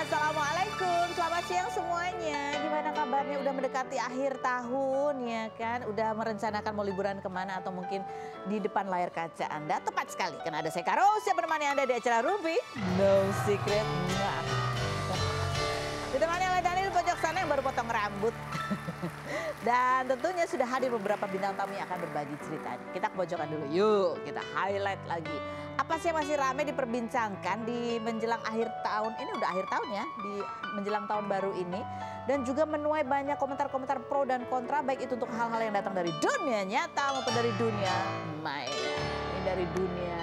Assalamualaikum, selamat siang semuanya. Gimana kabarnya? Udah mendekati akhir tahun ya kan? Udah merencanakan mau liburan kemana atau mungkin di depan layar kaca Anda? Tepat sekali, karena ada saya Karo siap menemani Anda di acara Ruby No Secret. Ditemani oleh Daniel di pojok sana yang baru potong rambut. Dan tentunya sudah hadir beberapa bintang tamu yang akan berbagi ceritanya. Kita ke pojokan dulu, yuk kita highlight lagi. Apa sih yang masih ramai diperbincangkan di menjelang akhir tahun, ini udah akhir tahun ya, di menjelang tahun baru ini. Dan juga menuai banyak komentar-komentar pro dan kontra, baik itu untuk hal-hal yang datang dari dunia nyata maupun dari dunia maya. Ini dari dunia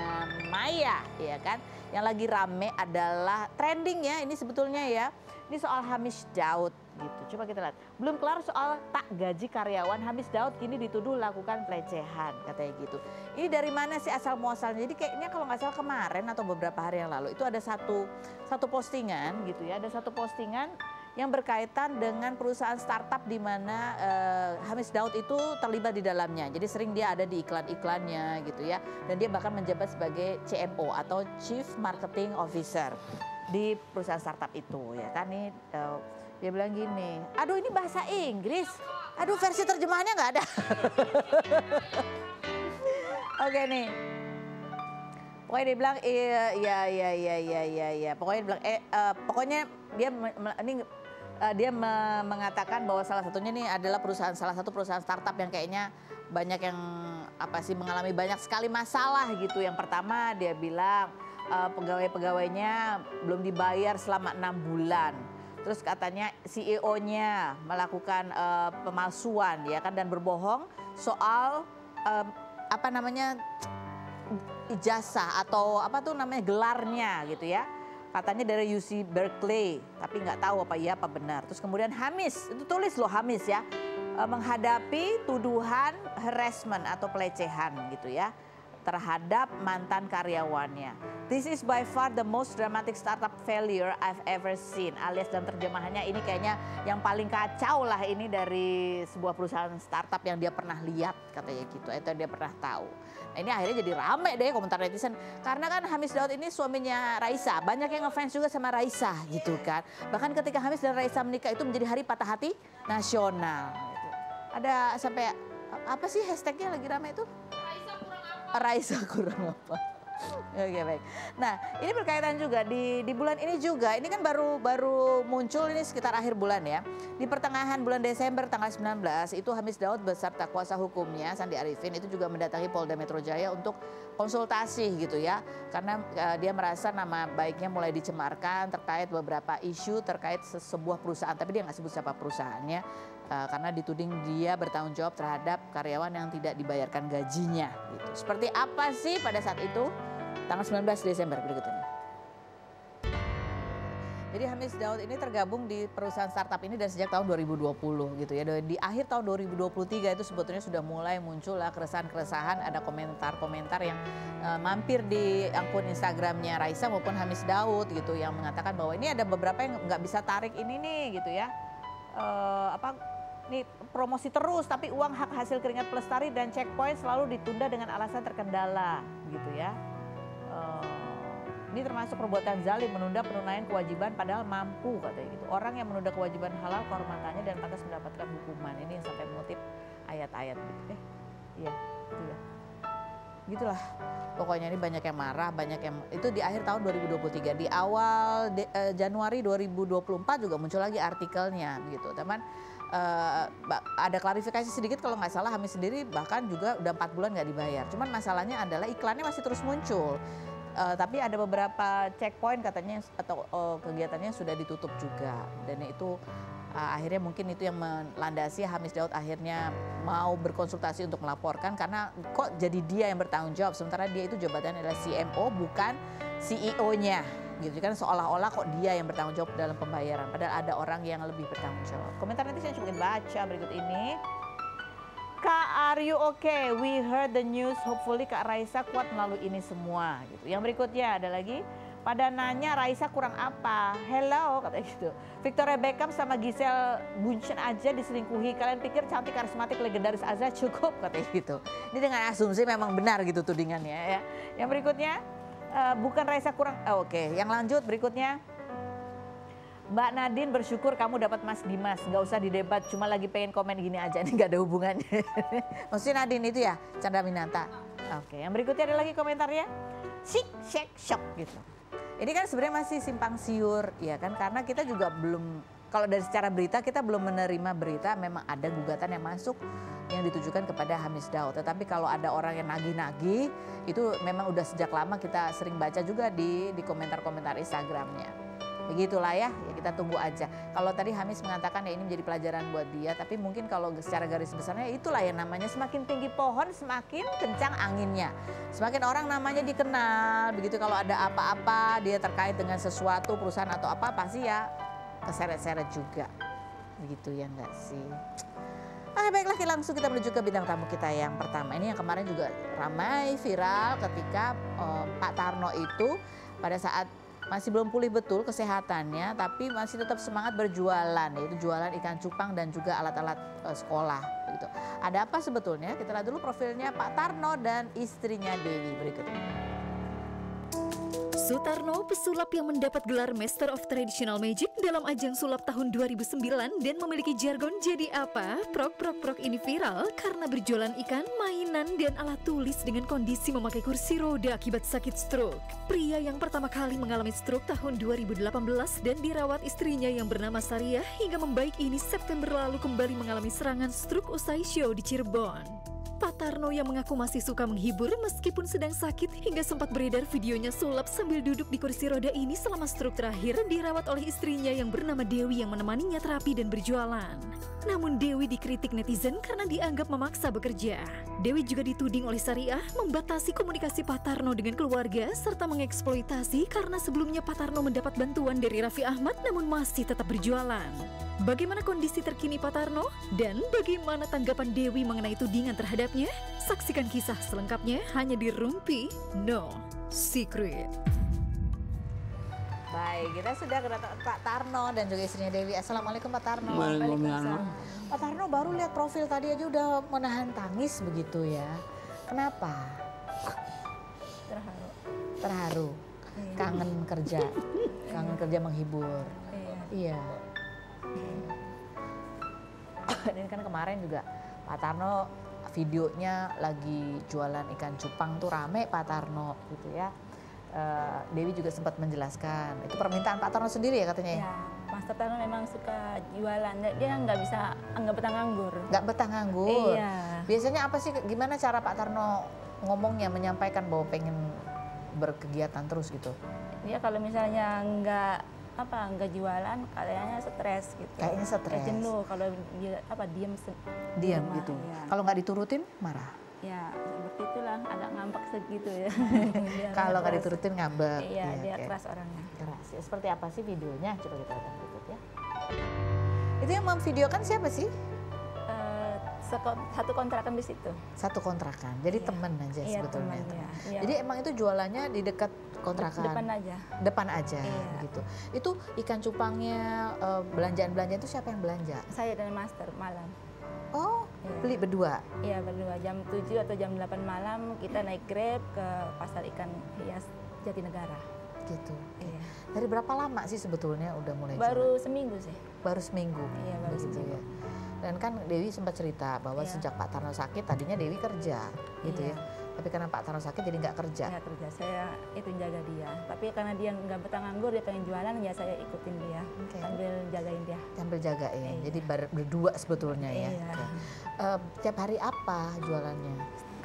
maya ya kan. Yang lagi rame adalah trending ya, ini sebetulnya ya. Ini soal Hamis Daud gitu. Coba kita lihat. Belum kelar soal tak gaji karyawan, Hamis Daud kini dituduh lakukan pelecehan katanya gitu. Ini dari mana sih asal muasalnya? Jadi kayaknya kalau nggak salah kemarin atau beberapa hari yang lalu itu ada satu postingan gitu ya. Ada satu postingan yang berkaitan dengan perusahaan startup di mana Hamis Daud itu terlibat di dalamnya. Jadi sering dia ada di iklan-iklannya gitu ya. Dan dia bahkan menjabat sebagai CMO atau Chief Marketing Officer di perusahaan startup itu ya kan. Nih dia bilang gini, aduh ini bahasa Inggris, aduh versi terjemahannya nggak ada. Oke nih, pokoknya dia bilang iya, pokoknya dia bilang pokoknya dia mengatakan bahwa salah satunya nih adalah salah satu perusahaan startup yang kayaknya banyak yang mengalami banyak sekali masalah gitu. Yang pertama dia bilang pegawai-pegawainya belum dibayar selama 6 bulan. Terus katanya CEO-nya melakukan pemalsuan ya kan dan berbohong soal ijazah atau gelarnya gitu ya. Katanya dari UC Berkeley, tapi nggak tahu apa iya apa benar. Terus kemudian Hamis, itu tulis loh Hamis ya, menghadapi tuduhan harassment atau pelecehan gitu ya terhadap mantan karyawannya. This is by far the most dramatic startup failure I've ever seen. Alias dalam terjemahannya ini kayaknya yang paling kacau lah ini dari sebuah perusahaan startup yang dia pernah lihat katanya gitu. Atau dia pernah tahu. Nah ini akhirnya jadi rame deh komentar netizen. Karena kan Hamis Daud ini suaminya Raisa. Banyak yang ngefans juga sama Raisa gitu kan. Bahkan ketika Hamis dan Raisa menikah itu menjadi hari patah hati nasional. Gitu. Ada sampai apa sih hashtagnya lagi rame itu? Raisa kurang apa? Oke baik. Nah ini berkaitan juga di bulan ini juga. Ini kan baru muncul ini sekitar akhir bulan ya. Di pertengahan bulan Desember tanggal 19 itu Hamis Daud beserta kuasa hukumnya Sandi Arifin itu juga mendatangi Polda Metro Jaya untuk konsultasi gitu ya. Karena dia merasa nama baiknya mulai dicemarkan terkait beberapa isu terkait sebuah perusahaan. Tapi dia nggak sebut siapa perusahaannya. Karena dituding dia bertanggung jawab terhadap karyawan yang tidak dibayarkan gajinya gitu. Seperti apa sih pada saat itu? Tanggal 19 Desember berikut ini. Jadi Hamis Daud ini tergabung di perusahaan startup ini dari sejak tahun 2020 gitu ya. Di akhir tahun 2023 itu sebetulnya sudah mulai muncul lah keresahan-keresahan, ada komentar-komentar yang mampir di akun Instagramnya Raisa maupun Hamis Daud gitu yang mengatakan bahwa ini ada beberapa yang nggak bisa tarik ini nih gitu ya. Nih promosi terus tapi uang hak hasil keringat pelestari dan checkpoint selalu ditunda dengan alasan terkendala gitu ya. Ini termasuk perbuatan zalim menunda penunaian kewajiban padahal mampu katanya gitu. Orang yang menunda kewajiban halal kehormatannya dan pantas mendapatkan hukuman. Ini yang sampai mengutip ayat-ayat gitu. Iya itu ya. Gitulah. Pokoknya ini banyak yang marah, banyak yang itu di akhir tahun 2023. Di awal Januari 2024 juga muncul lagi artikelnya gitu. Teman ada klarifikasi sedikit kalau nggak salah Hamis sendiri bahkan juga udah 4 bulan nggak dibayar. Cuman masalahnya adalah iklannya masih terus muncul. Tapi ada beberapa checkpoint katanya atau kegiatannya sudah ditutup juga. Dan itu akhirnya mungkin itu yang melandasi Hamis Daud akhirnya mau berkonsultasi untuk melaporkan karena kok jadi dia yang bertanggung jawab sementara dia itu jabatannya adalah CMO bukan CEO-nya gitu kan seolah-olah kok dia yang bertanggung jawab dalam pembayaran padahal ada orang yang lebih bertanggung jawab. Komentar nanti saya coba baca berikut ini. Kak, are you okay? We heard the news. Hopefully Kak Raisa kuat melalui ini semua. Gitu. Yang berikutnya ada lagi. Pada nanya Raisa kurang apa? Hello katanya gitu. Victoria Beckham sama Giselle Bundchen aja diselingkuhi. Kalian pikir cantik, karismatik, legendaris aja cukup katanya gitu. Ini dengan asumsi memang benar gitu tudingannya ya. Yang berikutnya bukan Raisa kurang. Oke. Yang lanjut berikutnya. Mbak Nadine bersyukur kamu dapat Mas Dimas, nggak usah didebat, cuma lagi pengen komen gini aja, ini nggak ada hubungannya. Maksudnya Nadine itu ya, Chandra Minanta. Oke, yang berikutnya ada lagi komentarnya, shik, shek, shock gitu. Ini kan sebenarnya masih simpang siur, ya kan, karena kita juga belum, kalau dari secara berita kita belum menerima berita memang ada gugatan yang masuk yang ditujukan kepada Hamis Daud. Tetapi kalau ada orang yang nagih-nagih, itu memang udah sejak lama kita sering baca juga di komentar-komentar Instagramnya. Begitulah ya kita tunggu aja. Kalau tadi Hamis mengatakan ya ini menjadi pelajaran buat dia, tapi mungkin kalau secara garis besarnya itulah yang namanya semakin tinggi pohon semakin kencang anginnya. Semakin orang namanya dikenal, begitu kalau ada apa-apa dia terkait dengan sesuatu perusahaan atau apa pasti ya keseret-seret juga. Begitu ya enggak sih? Baiklah langsung kita menuju ke bintang tamu kita yang pertama. Ini yang kemarin juga ramai viral ketika Pak Tarno itu pada saat masih belum pulih betul kesehatannya, tapi masih tetap semangat berjualan, yaitu jualan ikan cupang dan juga alat-alat sekolah. Begitu. Ada apa sebetulnya? Kita lihat dulu profilnya Pak Tarno dan istrinya Dewi berikut ini. Sutarno, pesulap yang mendapat gelar Master of Traditional Magic dalam ajang sulap tahun 2009 dan memiliki jargon jadi apa? Prok prok prok ini viral karena berjualan ikan, mainan, dan alat tulis dengan kondisi memakai kursi roda akibat sakit stroke. Pria yang pertama kali mengalami stroke tahun 2018 dan dirawat istrinya yang bernama Sariah hingga membaik ini September lalu kembali mengalami serangan stroke usai show di Cirebon. Pak Tarno yang mengaku masih suka menghibur meskipun sedang sakit hingga sempat beredar videonya sulap sambil duduk di kursi roda ini selama stroke terakhir dirawat oleh istrinya yang bernama Dewi yang menemaninya terapi dan berjualan. Namun Dewi dikritik netizen karena dianggap memaksa bekerja. Dewi juga dituding oleh Sariah membatasi komunikasi Pak Tarno dengan keluarga serta mengeksploitasi karena sebelumnya Pak Tarno mendapat bantuan dari Raffi Ahmad namun masih tetap berjualan. Bagaimana kondisi terkini Pak Tarno? Dan bagaimana tanggapan Dewi mengenai tudingan terhadapnya? Saksikan kisah selengkapnya hanya di Rumpi No Secret. Baik, kita sudah kedatangan Pak Tarno dan juga istrinya Dewi. Assalamualaikum Pak Tarno. Waalaikumsalam. Pak Tarno baru lihat profil tadi aja udah menahan tangis begitu ya. Kenapa? Terharu. Terharu. Kangen kerja. Kangen kerja menghibur. Iya. Ini kan kemarin juga Pak Tarno videonya lagi jualan ikan cupang tuh rame Pak Tarno gitu ya. Dewi juga sempat menjelaskan itu permintaan Pak Tarno sendiri ya katanya ya. Ya, Mas Tarno memang suka jualan, dia nggak betah nganggur. Nggak betah nganggur. Iya. Biasanya apa sih, gimana cara Pak Tarno ngomongnya menyampaikan bahwa pengen berkegiatan terus gitu? Dia kalau misalnya nggak jualan, kayaknya stres gitu. Kayaknya stres. Jenuh kalau dia diam rumah, gitu. ya. Kalau nggak diturutin marah. Ya seperti itulah, agak ngambek segitu ya. Kalau nggak diturutin ngambek. Iya, dia oke. keras orangnya. Keras. Ya, seperti apa sih videonya? Coba kita lihat berikut ya. Itu yang memvideokan siapa sih? Satu kontrakan di situ. Satu kontrakan. Jadi temen aja Iya, sebetulnya. teman, ya. Jadi emang itu jualannya di dekat kontrakan. Depan aja. Depan aja Iya. gitu. Itu ikan cupangnya, belanjaan-belanjaan itu siapa yang belanja? Saya dan Master malam. Oh, Iya. beli berdua. Iya, berdua jam 7 atau jam 8 malam kita naik Grab ke pasar ikan hias Jatinegara. Gitu. Iya. Dari berapa lama sih sebetulnya udah mulai Baru jualan? seminggu sih. Baru seminggu. Iya, baru Begitu seminggu. ya. Dan kan Dewi sempat cerita bahwa Iya. sejak Pak Tarno sakit tadinya Dewi kerja gitu Iya. ya. Tapi karena Pak Tarno sakit jadi nggak kerja. Nggak kerja, saya itu jaga dia. Tapi karena dia nggak betah nganggur, dia pengen jualan, ya saya ikutin dia. Oke. Sambil jagain dia. Sambil jagain. Iya. Jadi berdua sebetulnya ya. Iya. Oke. Tiap hari apa jualannya?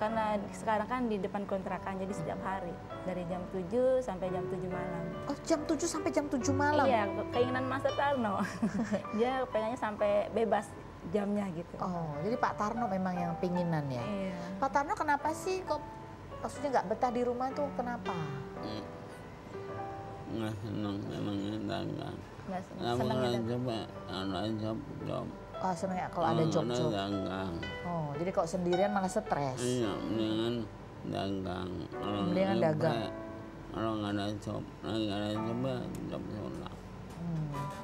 Karena sekarang kan di depan kontrakan, jadi setiap hari. Dari jam 7 sampai jam 7 malam. Oh, jam 7 sampai jam 7 malam? Iya, keinginan Mas Tarno. Dia pengennya sampai bebas jamnya gitu. Oh, jadi Pak Tarno memang yang pinginan ya? Iya. Pak Tarno kenapa sih kok maksudnya nggak betah di rumah tuh kenapa? Nggak senang memangnya dagang. Nggak Nggak seneng pernah ya. coba ada job. Oh, seneng ya kalau ada job-job. Dagang. Oh, jadi kalau sendirian malah stres. Iya, mendingan dagang. Kalau Mendingan nggak dagang. ada- Kalau nggak ada job, lagi nggak ada job ya job sulap.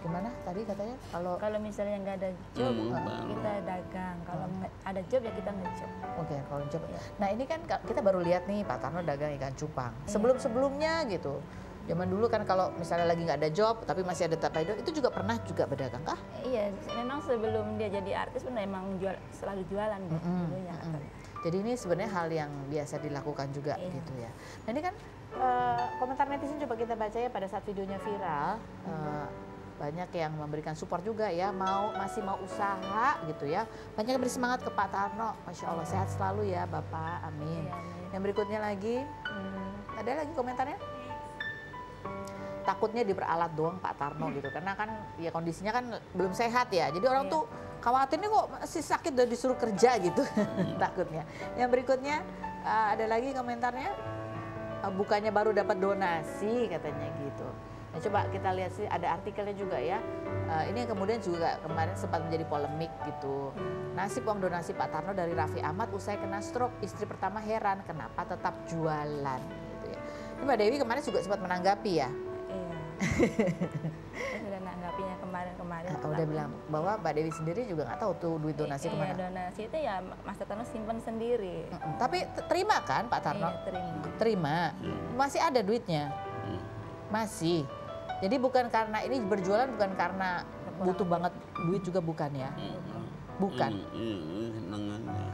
Gimana tadi katanya kalau Kalau misalnya nggak ada job, Bang. kita dagang. Kalau ada job ya kita ngejob. oke kalau job. Iya. Nah ini kan kita baru lihat nih Pak Tarno dagang ikan cupang. Sebelum-sebelumnya gitu Zaman dulu kan kalau misalnya lagi nggak ada job tapi masih ada tapaido, itu juga pernah juga berdagang kah? Iya, memang sebelum dia jadi artis pun memang selalu jualan dulunya. Jadi ini sebenarnya hal yang biasa dilakukan juga gitu ya. Nah ini kan komentar netizen coba kita baca ya pada saat videonya viral. Banyak yang memberikan support juga ya, masih mau usaha gitu ya. Banyak yang beri semangat ke Pak Tarno, Masya Allah sehat selalu ya Bapak, amin. Iya, amin. Yang berikutnya lagi, ada lagi komentarnya? Takutnya diperalat doang Pak Tarno gitu, karena kan ya kondisinya kan belum sehat ya. Jadi orang tuh khawatir nih kok masih sakit udah disuruh kerja gitu, takutnya. Yang berikutnya ada lagi komentarnya, bukannya baru dapat donasi katanya gitu. Nah, coba kita lihat sih ada artikelnya juga ya. Ini yang kemudian juga kemarin sempat menjadi polemik gitu. Nasib uang donasi Pak Tarno dari Raffi Ahmad usai kena stroke. Istri pertama heran kenapa tetap jualan gitu ya. Ini Mbak Dewi kemarin juga sempat menanggapi ya. Iya. Saya sudah nanggapinya kemarin. Udah bilang bahwa Mbak Dewi sendiri juga nggak tahu tuh duit donasi kemana. Iya, donasi itu ya Mas Tarno simpan sendiri. Tapi terima kan Pak Tarno? Iya, terima. Masih ada duitnya? Masih. Jadi bukan karena ini berjualan, bukan karena butuh banget duit juga bukan ya? Bukan.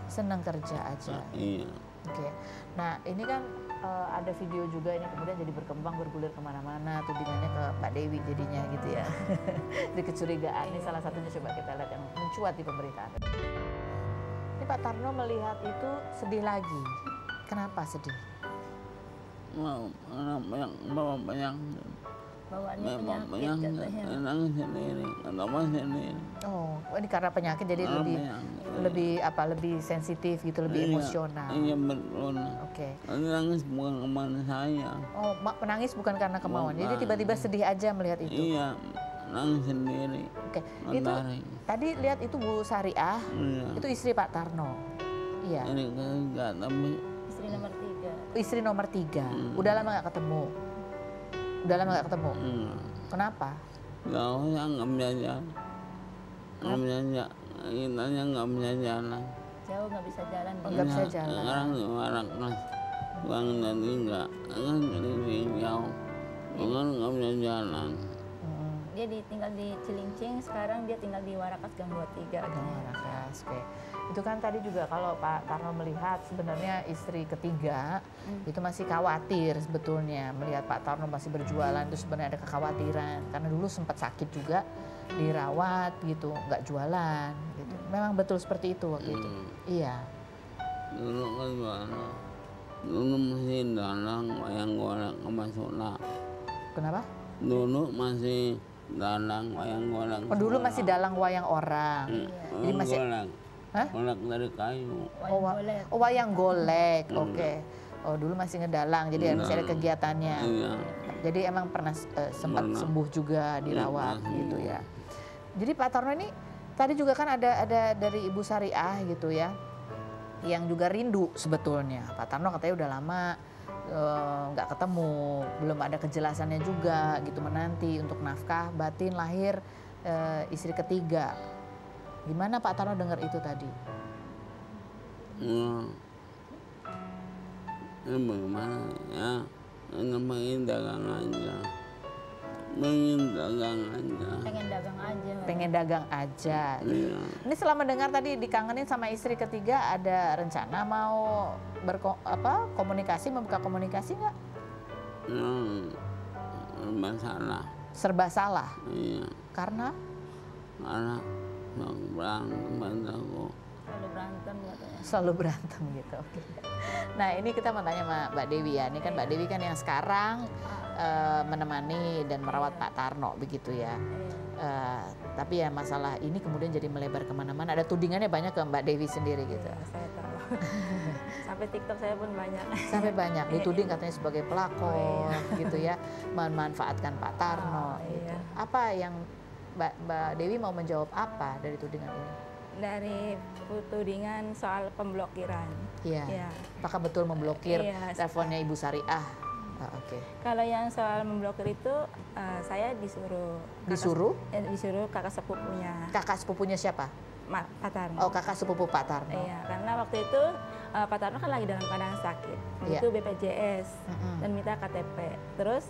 Senang kerja aja. Iya. Oke. Nah ini kan ada video juga ini kemudian jadi berkembang bergulir kemana-mana, tudingannya ke Mbak Dewi jadinya gitu ya. Di kecurigaan ini salah satunya coba kita lihat yang mencuat di pemberitaan. Ini Pak Tarno melihat itu sedih lagi. Kenapa sedih? Banyak. Bawaannya penyakit katanya. Sendiri. Oh, ini karena penyakit jadi lebih sensitif gitu, lebih emosional. Iya betul. Oke. Nangis bukan kemana saya. Oh, menangis bukan karena kemauan. Jadi tiba-tiba sedih aja melihat itu. Iya, nangis sendiri. Oke. Itu tadi lihat itu Bu Sariah, itu istri Pak Tarno. Iya. Ini enggak tapi Istri nomor 3. Istri nomor 3. Udah lama nggak ketemu. Kenapa? Gak usah, nggak bisa jalan. Nggak bisa jalan. Kitanya nggak bisa jalan. Jauh nggak bisa jalan. Nggak bisa jalan. Orang kan bang tadi nggak kan dari jauh. Kan nggak bisa jalan. Dia tinggal di Cilincing, sekarang dia tinggal di Warakas Gang 23. Warakas, oke. Itu kan tadi juga kalau Pak Tarno melihat sebenarnya istri ketiga itu masih khawatir sebetulnya melihat Pak Tarno masih berjualan, itu sebenarnya ada kekhawatiran karena dulu sempat sakit juga dirawat gitu, nggak jualan gitu. Memang betul seperti itu waktu itu. Iya. Dulu kan jualan. Dulu masih dalang wayang golek kemasuklah. Kenapa? Dulu masih dalang wayang golek. Oh, dulu masih dalang wayang orang. Jadi masih Hah? Golek dari kayu. Wayang golek. Oke. Oh, dulu masih ngedalang. Jadi masih ada kegiatannya. Iya. Jadi emang pernah sempat sembuh juga dirawat gitu ya. Jadi Pak Tarno ini tadi juga kan ada dari Ibu Sariah gitu ya. Yang juga rindu sebetulnya. Pak Tarno katanya udah lama nggak ketemu, belum ada kejelasannya juga gitu, menanti untuk nafkah batin lahir istri ketiga. Gimana Pak Tarno dengar itu tadi? Ya bagaimana ya, pengen dagang aja. Pengen dagang aja. Pengen dagang aja. Iya. Ini selama dengar tadi dikangenin sama istri ketiga, ada rencana mau komunikasi, membuka komunikasi nggak? Masalah. Serba salah. Iya. Karena selalu berantem gitu. Oke. Nah ini kita mau tanya sama Mbak Dewi ya. Ini kan Mbak Dewi kan yang sekarang menemani dan merawat Pak Tarno begitu ya. Tapi ya masalah ini kemudian jadi melebar kemana-mana. Ada tudingannya banyak ke Mbak Dewi sendiri gitu. Saya tahu. Sampai TikTok saya pun banyak. Sampai banyak dituding katanya sebagai pelakor gitu ya, memanfaatkan Pak Tarno. Gitu. Apa yang Mbak Dewi mau menjawab apa dari tudingan ini? Dari tudingan soal pemblokiran. Iya. Ya. Apakah betul memblokir teleponnya Ibu Sariah? Oke. Kalau yang soal memblokir itu saya disuruh. Disuruh kakak sepupunya. Kakak sepupunya siapa? Pak Tarno. Oh, kakak sepupu Pak Tarno. Iya, karena waktu itu Pak Tarno kan lagi dalam keadaan sakit, butuh BPJS dan minta KTP. Terus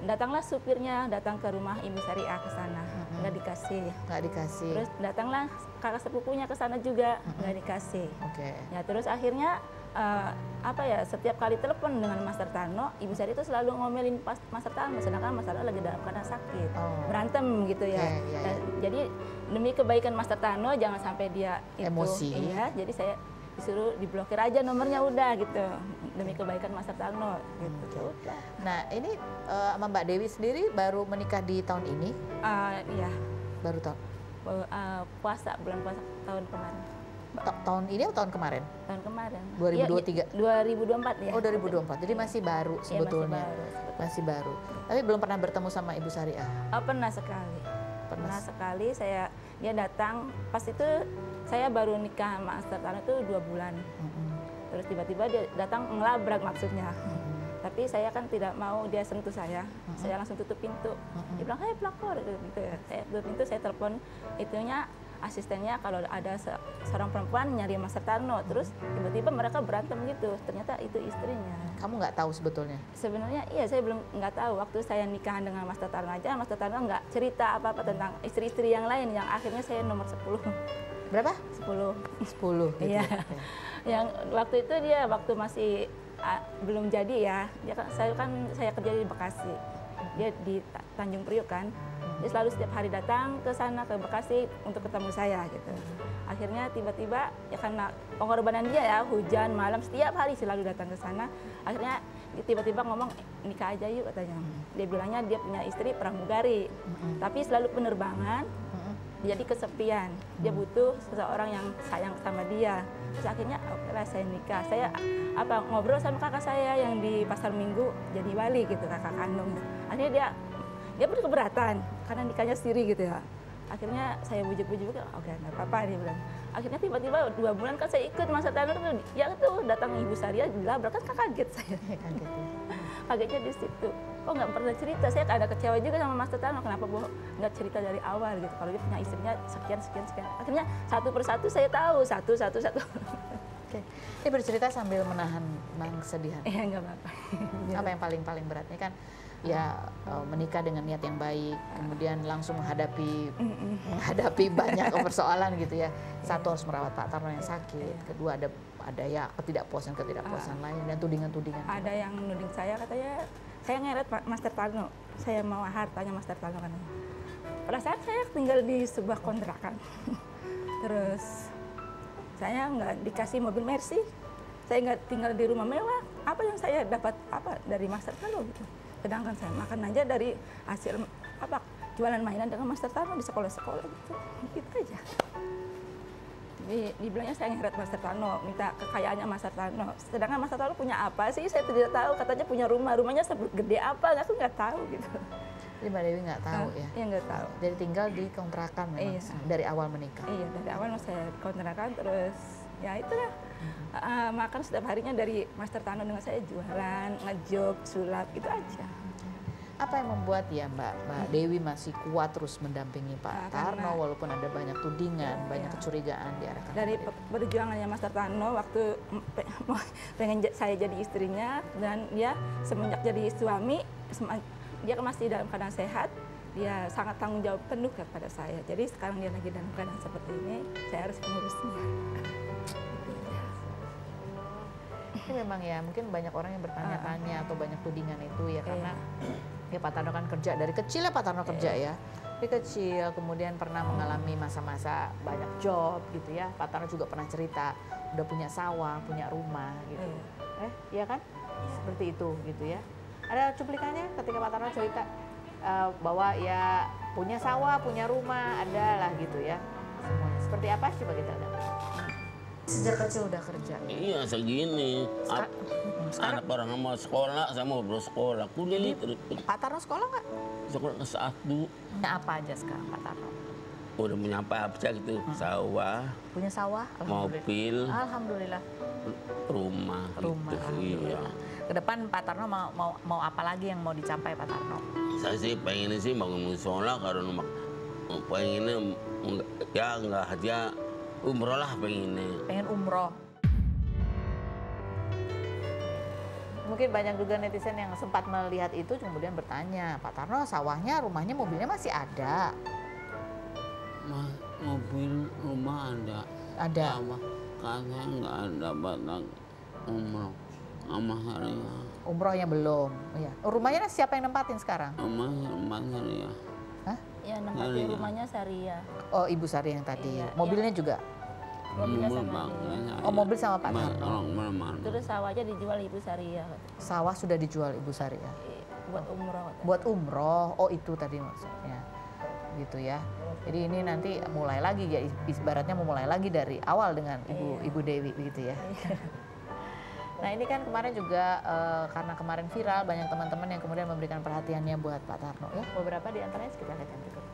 datanglah supirnya datang ke rumah Ibu Syariah ke sana, nggak dikasih. Nggak dikasih. Terus datanglah kakak sepupunya ke sana juga, nggak dikasih. Oke. Ya terus akhirnya setiap kali telepon dengan Mas Tarno, Ibu Syariah itu selalu ngomelin Mas Tarno, sedangkan Mas Tarno lagi dalam keadaan sakit, berantem gitu ya. Jadi demi kebaikan Mas Tarno jangan sampai dia emosi. Iya, jadi saya disuruh diblokir aja nomornya udah gitu, demi kebaikan Mas Tarno gitu. Nah ini sama Mbak Dewi sendiri baru menikah di tahun ini? Iya. Baru tahun? Bulan puasa tahun kemarin. Tahun ini atau tahun kemarin? Tahun kemarin. 2023? 2024 ya. Oh 2024, jadi masih baru sebetulnya. Masih baru. Tapi belum pernah bertemu sama Ibu Syariah? Pernah sekali. Pernah sekali dia datang, pas itu saya baru nikah sama Mas Tarno itu 2 bulan. Terus tiba-tiba dia datang ngelabrak maksudnya. Tapi saya kan tidak mau dia sentuh saya langsung tutup pintu. Dia bilang, "Hai pelakor," gitu ya. Saya tutup pintu, saya telepon itunya asistennya kalau ada seorang perempuan nyari Mas Tarno, terus tiba-tiba mereka berantem gitu. Ternyata itu istrinya. Kamu nggak tahu sebetulnya? Sebenarnya iya, saya belum nggak tahu. Waktu saya nikahan dengan Mas Tarno aja, Mas Tarno nggak cerita apa-apa tentang istri-istri yang lain. Yang akhirnya saya nomor 10. Berapa? 10. 10 gitu. Iya. Yang waktu itu dia waktu masih belum jadi ya. Saya kerja di Bekasi. Dia di Tanjung Priok kan. Dia selalu setiap hari datang ke sana ke Bekasi untuk ketemu saya gitu. Akhirnya tiba-tiba ya karena pengorbanan dia ya, hujan malam setiap hari selalu datang ke sana. Akhirnya dia tiba-tiba ngomong, "Nikah aja yuk," katanya. Dia bilangnya dia punya istri pramugari, tapi selalu penerbangan. Jadi kesepian, dia butuh seseorang yang sayang sama dia. Terus akhirnya oke lah saya nikah. Saya ngobrol sama kakak saya yang di Pasar Minggu jadi wali gitu, kakak kandung. Akhirnya dia pun keberatan karena nikahnya sendiri gitu ya. Akhirnya saya bujuk-bujuk, oke nggak apa-apa dia bilang. Akhirnya tiba-tiba 2 bulan kan saya ikut Mas Tarno tuh, ya tuh datang Ibu Syariah dilabrak kan kaget saya. Kaget ya. Kagetnya di situ. Oh nggak pernah cerita, saya ada kecewa juga sama Mas Tarno, kenapa nggak cerita dari awal gitu. Kalau dia punya istrinya sekian. Akhirnya satu persatu saya tahu, satu. Oke. Ini bercerita sambil menahan kesedihan. Iya nggak apa-apa. Apa yang paling beratnya kan? Ya menikah dengan niat yang baik, kemudian langsung menghadapi banyak persoalan gitu ya. Satu harus merawat Pak Tarno yang sakit, kedua ada ya ketidakpuasan lain dan tudingan-tudingan. Ada yang menuding saya, katanya saya ngeret Mas Tarno, saya mau hartanya Mas Tarno kan. Pada saat saya tinggal di sebuah kontrakan, terus saya nggak dikasih mobil Mercy, saya nggak tinggal di rumah mewah, apa yang saya dapat dari Mas Tarno gitu. Sedangkan saya makan aja dari hasil jualan mainan dengan Mas Tarno di sekolah-sekolah gitu aja. Dibilangnya saya ngeret Mas Tarno, minta kekayaannya Mas Tarno. Sedangkan Mas Tarno punya apa sih? Saya tidak tahu. Katanya punya rumahnya segede apa? Aku nggak tahu gitu. Jadi Mbak Dewi nggak tahu ya? Iya nggak tahu. Jadi tinggal di kontrakan memang dari awal menikah. Iya dari awal saya kontrakan terus ya itulah. Makan setiap harinya dari Mas Tarno dengan saya jualan, ngejob, sulap gitu aja. Apa yang membuat ya Mbak Dewi masih kuat terus mendampingi Pak Tarno walaupun ada banyak tudingan, banyak kecurigaan di arah dari perjuangannya Mas Tarno waktu pengen saya jadi istrinya, dan dia semenjak jadi suami dia masih dalam keadaan sehat, dia sangat tanggung jawab penuh kepada saya. Jadi sekarang dia lagi dalam keadaan seperti ini, saya harus mengurusnya. Ini memang ya mungkin banyak orang yang bertanya-tanya atau banyak tudingan itu ya karena ya Pak Tarno kan kerja dari kecil ya Pak Tarno kerja ya. Dari kecil kemudian pernah mengalami masa-masa banyak job gitu ya. Pak Tarno juga pernah cerita udah punya sawah, punya rumah gitu. Iya kan? Seperti itu gitu ya. Ada cuplikannya ketika Pak Tarno cerita bahwa ya punya sawah, punya rumah, ada lah gitu ya. Semuanya. Seperti apa coba kita lihat. Sejak kecil udah kerja. Iya segini. Anak orang mau sekolah, saya mau bersekolah. Kuliah terus. Pak Tarno sekolah nggak? Sekolah ke-1. Punya apa aja sekarang Pak Tarno? Udah punya apa aja gitu. Sawah. Punya sawah? Mobil. Alhamdulillah. Rumah. Gitu. Iya. Ke depan Pak Tarno mau apa lagi yang mau dicapai Pak Tarno? Saya sih pengen sih bangun musola karena pengennya ya nggak aja umroh lah pengennya. Pengen umroh. mungkin banyak juga netizen yang sempat melihat itu kemudian bertanya, Pak Tarno sawahnya, rumahnya, mobilnya masih ada? Mobil, rumah ada. Ada. Katanya nggak ada batak umroh sama Syariah. Umrohnya belum. Iya. Rumahnya siapa yang nempatin sekarang? Sama Syariah. Hah? Ya nempatin Syariah. rumahnya Syariah. Oh, Ibu Sari yang tadi. Iya, Mobilnya juga. Mobilnya Mobil sama Bang, dia. saya. Oh, mobil sama Pak Bang, Tarno. orang mana-mana. Terus sawahnya dijual Ibu Syariah Sawah sudah dijual Ibu Sari ya. buat umroh. Buat umroh. Oh, itu tadi maksudnya. Gitu ya. Jadi ini nanti mulai lagi ya, ibaratnya memulai lagi dari awal dengan Ibu Dewi begitu ya. Nah ini kan kemarin juga karena kemarin viral, banyak teman-teman yang kemudian memberikan perhatiannya buat Pak Tarno ya. Beberapa di antaranya kita lihat yang berikut.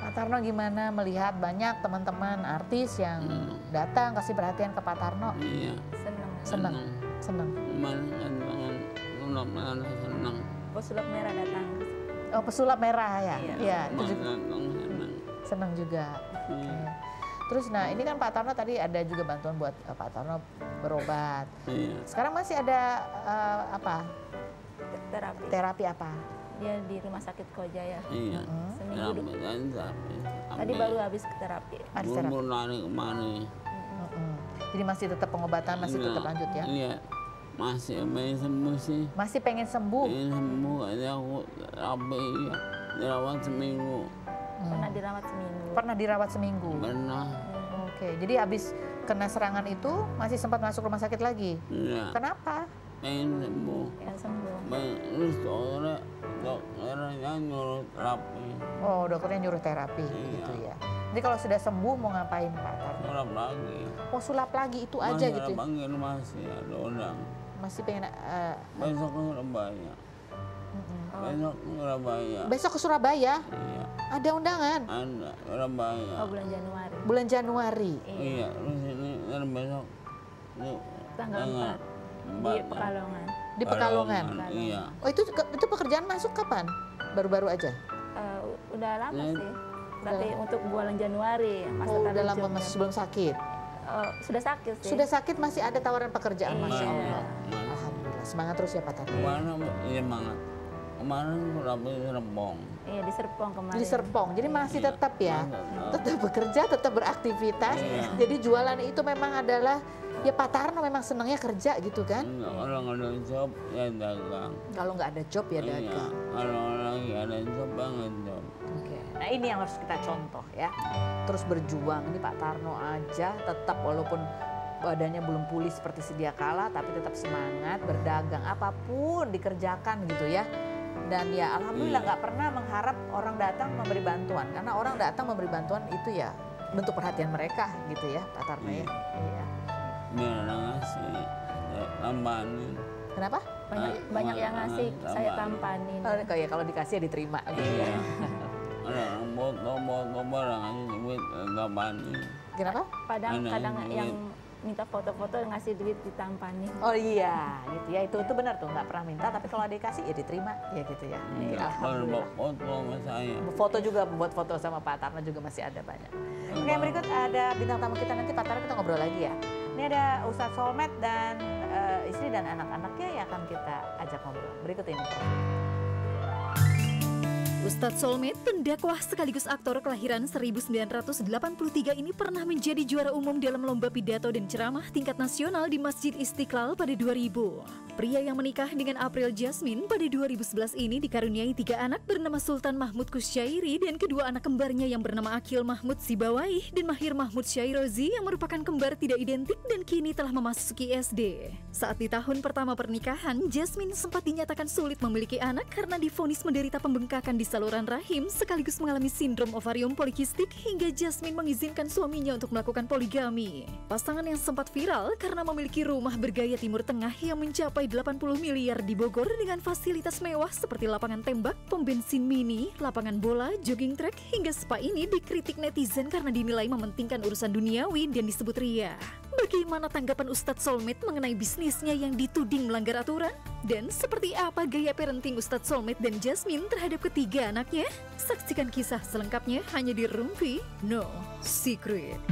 Pak Tarno gimana melihat banyak teman-teman artis yang datang kasih perhatian ke Pak Tarno? Iya. Senang. Senang. Kemarin kan tangan sulap merah senang. Pesulap merah datang. Oh, pesulap merah ya? Iya. Iya, itu juga Datang senang. senang juga. Iya. Oke. Terus nah ini kan Pak Tarno tadi ada juga bantuan buat Pak Tarno berobat. Iya. Sekarang masih ada apa? Terapi. Terapi apa? Dia di rumah sakit Koja ya. Iya. Seminggu. Terapi kan tapi. Tadi baru habis ke terapi. Ada terapi. Buru lari kemana? Mm-mm. Jadi masih tetap pengobatan, masih Iya. tetap lanjut ya? Iya. Masih pengen sembuh sih. Masih pengen sembuh? Pengen sembuh aja aku terapi ya. Dirawat seminggu. Pernah dirawat seminggu. Pernah dirawat seminggu? Pernah. Oke, jadi habis kena serangan itu masih sempat masuk rumah sakit lagi? Iya. Kenapa? Pengen sembuh. Ya sembuh. Terus dokternya nyuruh terapi. Oh, dokternya nyuruh terapi Iya. gitu ya. Jadi kalau sudah sembuh mau ngapain Pak Tarno? Sulap lagi. Oh, sulap lagi itu aja Masih gitu ada ya? panggil masih ada orang. Masih pengen... Besok ke Surabaya. Besok ke Surabaya. besok ke Surabaya? Iya. Ada undangan? Ada Surabaya. Oh bulan Januari. Bulan Januari? Iya. Terus ini kan besok di Tanggal 4 di Pekalongan. Di Pekalongan? Iya. Oh, itu pekerjaan masuk kapan? Baru-baru aja? Udah lama sih. Berarti untuk bulan Januari. Masa Oh, tanda udah lama jobnya. masih sebelum sakit? Sudah sakit sih. Sudah sakit masih ada tawaran pekerjaan, Iya. Masya Allah. Mas. Alhamdulillah, semangat terus ya Pak Tarno. Kemarin iya banget. Kemarin Surabaya Serpong. Iya di Serpong kemarin. Di Serpong, jadi masih Iya. tetap ya? Masih Tetap bekerja, tetap beraktivitas. Iya. Jadi jualan itu memang adalah, ya Pak Tarno memang senangnya kerja gitu kan? Enggak, orang ada job ya dagang. Kalau nggak ada job ya Iya. dagang. Kalau lagi ada job banget job. Oke. Nah ini yang harus kita contoh ya. Terus berjuang, ini Pak Tarno aja tetap walaupun badannya belum pulih seperti sedia kala, tapi tetap semangat, berdagang, apapun dikerjakan gitu ya. Dan ya alhamdulillah nggak pernah mengharap orang datang memberi bantuan, karena orang datang memberi bantuan itu ya bentuk perhatian mereka gitu ya Pak Tarno ya. Iya. Biar ada ngasih tambahin. Kenapa? Banyak yang ngasih saya tampanin. Oh, ya, kalau dikasih ya diterima gitu ya. Iya. Ada orang foto barang ngasih duit tambahin. Kenapa? Kadang Ada yang minta foto-foto ngasih duit ditampanin. Oh iya, gitu ya. Itu benar tuh, nggak pernah minta, tapi kalau dikasih ya diterima, ya gitu ya. Iya. Baru Alhamdulillah. foto sama saya. Foto juga, buat foto sama Pak Tarno juga masih ada banyak. Oke, yang berikut ada bintang tamu kita nanti Pak Tarno, kita ngobrol lagi ya. Ini ada Ustadz Solmed dan istri dan anak-anaknya yang akan kita ajak ngobrol. Berikut ini. Ustadz Solmed, pendakwah sekaligus aktor kelahiran 1983 ini pernah menjadi juara umum dalam lomba pidato dan ceramah tingkat nasional di Masjid Istiqlal pada 2000. Pria yang menikah dengan April Jasmine pada 2011 ini dikaruniai 3 anak bernama Sultan Mahmud Kusyairi dan kedua anak kembarnya yang bernama Akil Mahmud Sibawaih dan Mahir Mahmud Syairozi yang merupakan kembar tidak identik dan kini telah memasuki SD. Saat di tahun pertama pernikahan, Jasmine sempat dinyatakan sulit memiliki anak karena divonis menderita pembengkakan di saluran rahim sekaligus mengalami sindrom ovarium polikistik hingga Jasmine mengizinkan suaminya untuk melakukan poligami. Pasangan yang sempat viral karena memiliki rumah bergaya Timur Tengah yang mencapai 80 miliar di Bogor dengan fasilitas mewah seperti lapangan tembak, pom bensin mini, lapangan bola, jogging track hingga spa ini dikritik netizen karena dinilai mementingkan urusan duniawi dan disebut ria. Bagaimana tanggapan Ustadz Solmed mengenai bisnisnya yang dituding melanggar aturan? Dan seperti apa gaya parenting Ustadz Solmed dan Jasmine terhadap ketiga anaknya? Saksikan kisah selengkapnya hanya di Rumpi No Secret.